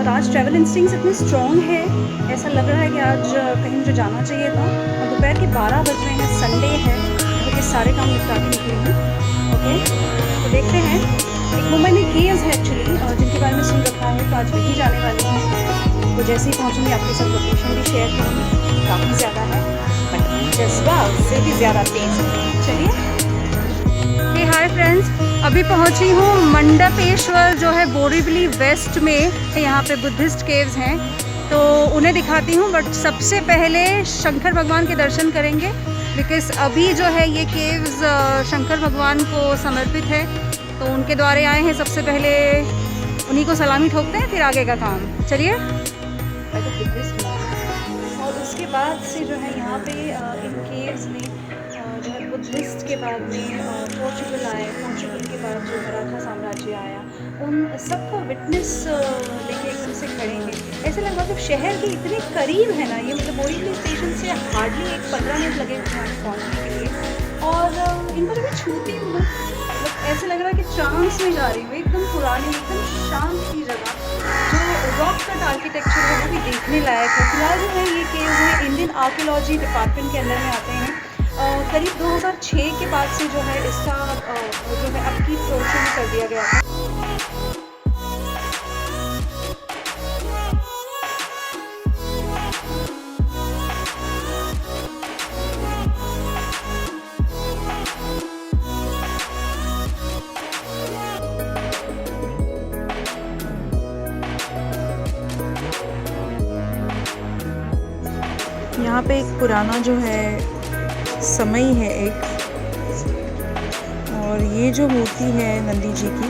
पर आज travel instincts इतने स्ट्रॉन्ग है, ऐसा लग रहा है कि आज कहीं मुझे जाना चाहिए था। और दोपहर के 12 बज रहे हैं, संडे है, घर के सारे काम निपटा के निकली हूँ। ओके, तो देखते हैं। एक मुंबई में केव्स है एक्चुअली, जिनके बारे में सुन रखा है, तो आज वहीं जाने वाली हूँ। तो जैसे ही पहुँचूँगी आपके साथ लोकेशन भी शेयर करूँगी। काफ़ी ज़्यादा है, बट जज्बा उससे भी ज़्यादा तेज़ है। चलिए। हे हाय फ्रेंड्स, अभी पहुंची हूँ मंडपेश्वर जो है बोरीवली वेस्ट में। यहाँ पे बुद्धिस्ट केव्स हैं, तो उन्हें दिखाती हूँ। बट सबसे पहले शंकर भगवान के दर्शन करेंगे, बिकॉज अभी जो है ये केव्स शंकर भगवान को समर्पित है, तो उनके द्वारे आए हैं। सबसे पहले उन्हीं को सलामी ठोकते हैं, फिर आगे का काम। चलिए। बुद्धिस्ट मॉन्क, और उसके बाद से जो है यहाँ पे इन केव्स में जो है बुद्धिस्ट के बाद में पोर्चुगल आए। पोर्चुगल के बाद जो मराठा साम्राज्य आया, उन सबका विटनेस लेके एकदम से खड़े हैं। ऐसे लग रहा है शहर के इतने करीब है ना ये, मतलब बोरीवली स्टेशन से हार्डली एक 15 मिनट लगे यहाँ पे पहुँचने के लिए। और इनको जब मैं छूती हूँ ना, मतलब ऐसे लग रहा है कि ट्रांस में जा रही हूँ। एकदम पुरानी, एकदम शांत सी जगह, जो रॉक कट आर्किटेक्चर है वो भी देखने लायक है। फिलहाल जो है ये केव्स है इंडियन आर्कियोलॉजी डिपार्टमेंट के अंदर में आते हैं। करीब 2006 के बाद से जो है इसका जो है अपकीप शुरू कर दिया गया था। यहाँ पे एक पुराना जो है समय है एक, और ये जो मूर्ति है नंदी जी की,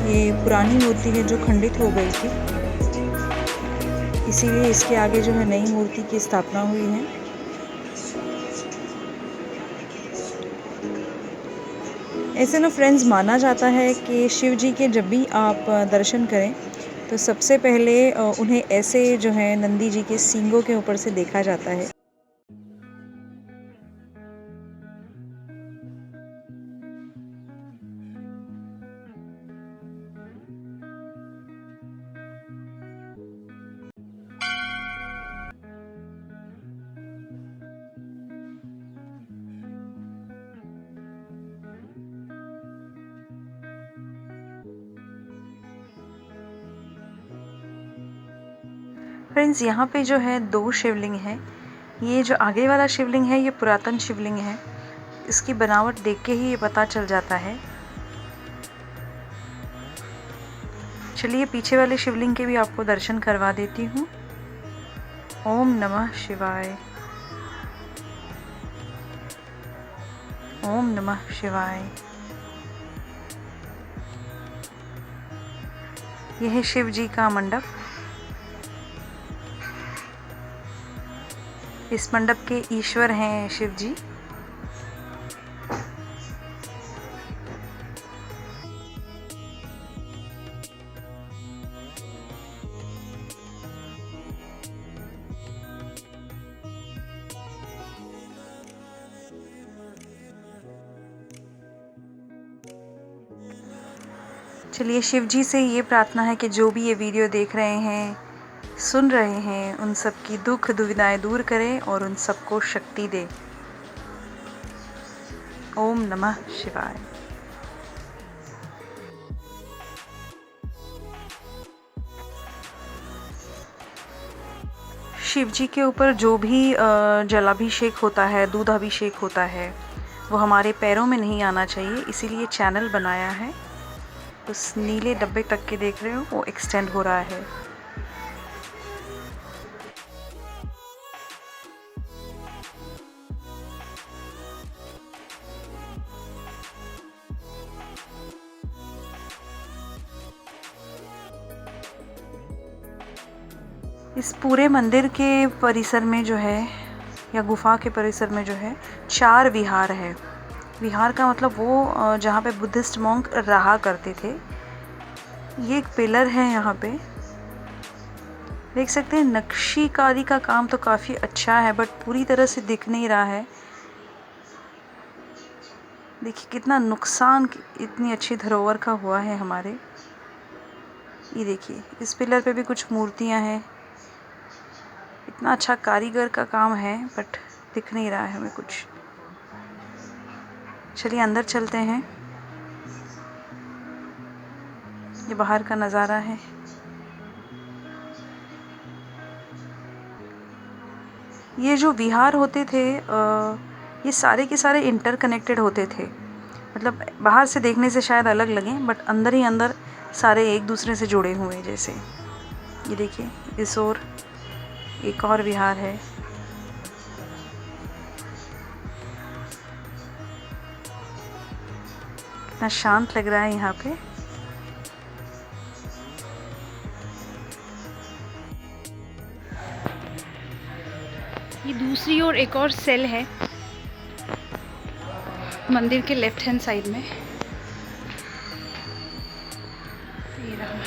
ये पुरानी मूर्ति है जो खंडित हो गई थी, इसीलिए इसके आगे जो है नई मूर्ति की स्थापना हुई है। ऐसे ना फ्रेंड्स, माना जाता है कि शिव जी के जब भी आप दर्शन करें तो सबसे पहले उन्हें ऐसे जो है नंदी जी के सींगों के ऊपर से देखा जाता है। फ्रेंड्स, यहाँ पे जो है 2 शिवलिंग हैं। ये जो आगे वाला शिवलिंग है ये पुरातन शिवलिंग है, इसकी बनावट देख के ही ये पता चल जाता है। चलिए पीछे वाले शिवलिंग के भी आपको दर्शन करवा देती हूँ। ओम नमः शिवाय, ओम नमः शिवाय। यह है शिव जी का मंडप। इस मंडप के ईश्वर हैं शिव जी। चलिए शिव जी से ये प्रार्थना है कि जो भी ये वीडियो देख रहे हैं, सुन रहे हैं, उन सब की दुख दुविधाएं दूर करें और उन सबको शक्ति दे। ओम नमः शिवाय। शिव जी के ऊपर जो भी जलाभिषेक होता है, दूधाभिषेक होता है, वो हमारे पैरों में नहीं आना चाहिए, इसीलिए चैनल बनाया है। उस नीले डब्बे तक के देख रहे हो, वो एक्सटेंड हो रहा है। इस पूरे मंदिर के परिसर में जो है, या गुफा के परिसर में जो है, 4 विहार है। विहार का मतलब वो जहाँ पे बुद्धिस्ट मॉन्क रहा करते थे। ये एक पिलर है यहाँ पे, देख सकते हैं। नक्शीकारी का काम तो काफ़ी अच्छा है, बट पूरी तरह से दिख नहीं रहा है। देखिए कितना नुकसान इतनी अच्छी धरोहर का हुआ है हमारे। ये देखिए, इस पिलर पे भी कुछ मूर्तियाँ हैं। इतना अच्छा कारीगर का काम है, बट दिख नहीं रहा है हमें कुछ। चलिए अंदर चलते हैं। ये बाहर का नज़ारा है। ये जो विहार होते थे ये सारे के सारे इंटरकनेक्टेड होते थे। मतलब बाहर से देखने से शायद अलग लगें, बट अंदर ही अंदर सारे एक दूसरे से जुड़े हुए हैं। जैसे ये देखिए, इस ओर एक और विहार है। कितना शांत लग रहा है यहाँ पे। ये दूसरी ओर एक और सेल है मंदिर के लेफ्ट हैंड साइड में। ये रहा।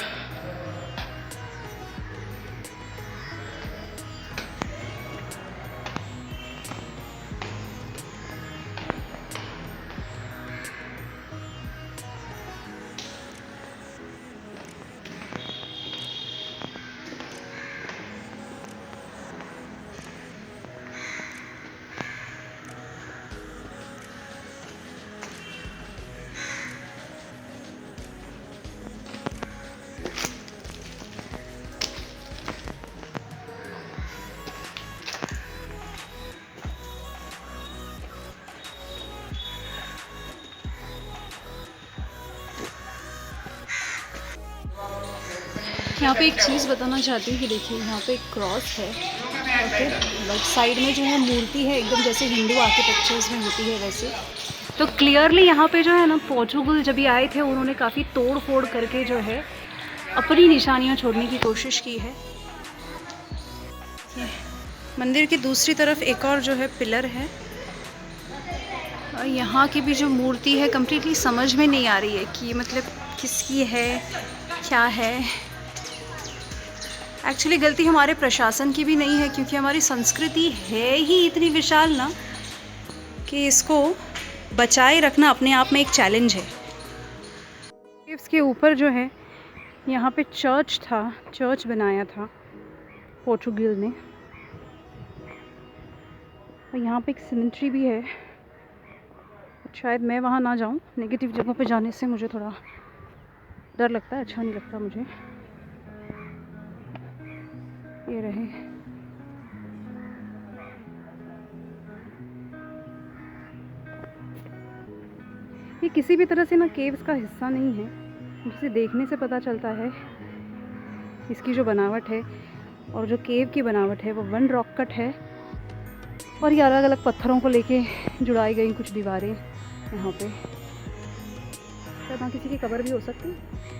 यहाँ पे एक चीज़ बताना चाहती हूँ कि देखिए यहाँ पे एक क्रॉस है, ओके, बट साइड में जो है मूर्ति है एकदम जैसे हिंदू आर्किटेक्चर्स में होती है वैसे। तो क्लियरली यहाँ पे जो है ना, पोर्चुगल जब ये आए थे उन्होंने काफ़ी तोड़ फोड़ करके जो है अपनी निशानियाँ छोड़ने की कोशिश की है। मंदिर की दूसरी तरफ एक और जो है पिलर है, और यहाँ की भी जो मूर्ति है कम्प्लीटली समझ में नहीं आ रही है कि मतलब किसकी है, क्या है। एक्चुअली गलती हमारे प्रशासन की भी नहीं है, क्योंकि हमारी संस्कृति है ही इतनी विशाल ना कि इसको बचाए रखना अपने आप में एक चैलेंज है। इसके ऊपर जो है यहाँ पे चर्च था, चर्च बनाया था पोर्चुगल ने, और यहाँ पे एक सिमेट्री भी है। शायद मैं वहाँ ना जाऊँ, नेगेटिव जगहों पे जाने से मुझे थोड़ा डर लगता है, अच्छा नहीं लगता मुझे। ये रहे। ये किसी भी तरह से ना केव्स का हिस्सा नहीं है, जिसे देखने से पता चलता है इसकी जो बनावट है और जो केव की बनावट है वो वन रॉक कट है, और ये अलग अलग पत्थरों को लेके जुड़ाई गई कुछ दीवारें यहाँ पे। शायद वहाँ किसी की कब्र भी हो सकती है।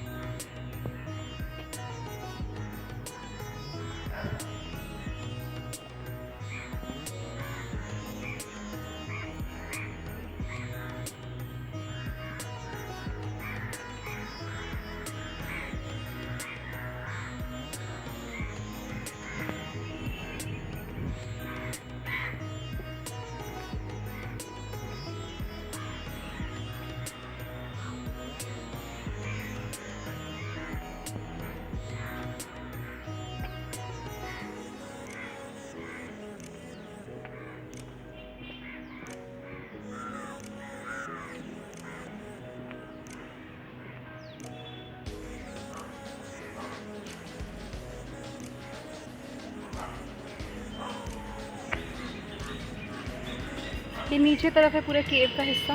ये नीचे तरफ है पूरे केव का हिस्सा।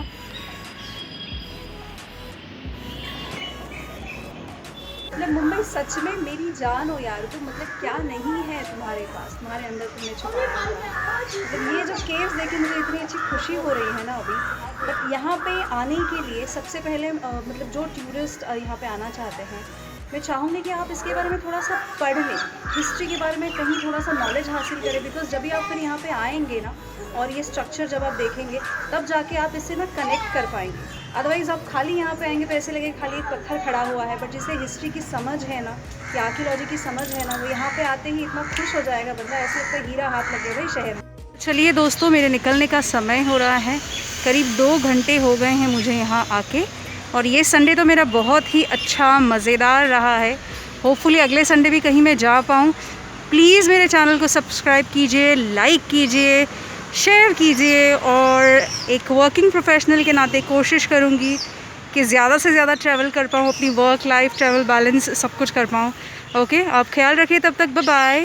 मतलब मुंबई सच में मेरी जान हो यार, तो मतलब क्या नहीं है तुम्हारे पास, तुम्हारे अंदर तुमने छुपाया हुआ। मतलब ये जो केव्स देखे मुझे इतनी अच्छी खुशी हो रही है ना अभी। बट यहाँ पे आने के लिए सबसे पहले मतलब जो टूरिस्ट यहाँ पे आना चाहते हैं, मैं चाहूँगी कि आप इसके बारे में थोड़ा सा पढ़ लें, हिस्ट्री के बारे में कहीं थोड़ा सा नॉलेज हासिल करें। बिकॉज जब भी आप फिर यहाँ पे आएंगे ना, और ये स्ट्रक्चर जब आप देखेंगे तब जाके आप इससे ना कनेक्ट कर पाएंगे। अदरवाइज़ आप खाली यहाँ पे आएंगे तो ऐसे लगे खाली एक पत्थर खड़ा हुआ है। बट जिसे हिस्ट्री की समझ है ना, या आर्कियोलॉजी की समझ है ना, वो यहाँ पे आते ही इतना खुश हो जाएगा बंदा, ऐसे लगता है हीरा हाथ लगे भाई शहर में। चलिए दोस्तों, मेरे निकलने का समय हो रहा है। करीब 2 घंटे हो गए हैं मुझे यहाँ आके, और ये संडे तो मेरा बहुत ही अच्छा मज़ेदार रहा है। होपफुली अगले संडे भी कहीं मैं जा पाऊँ। प्लीज़ मेरे चैनल को सब्सक्राइब कीजिए, लाइक कीजिए, शेयर कीजिए, और एक वर्किंग प्रोफेशनल के नाते कोशिश करूँगी कि ज़्यादा से ज़्यादा ट्रैवल कर पाऊँ, अपनी वर्क लाइफ ट्रैवल बैलेंस सब कुछ कर पाऊँ। ओके, आप ख्याल रखिए, तब तक बाय बाय।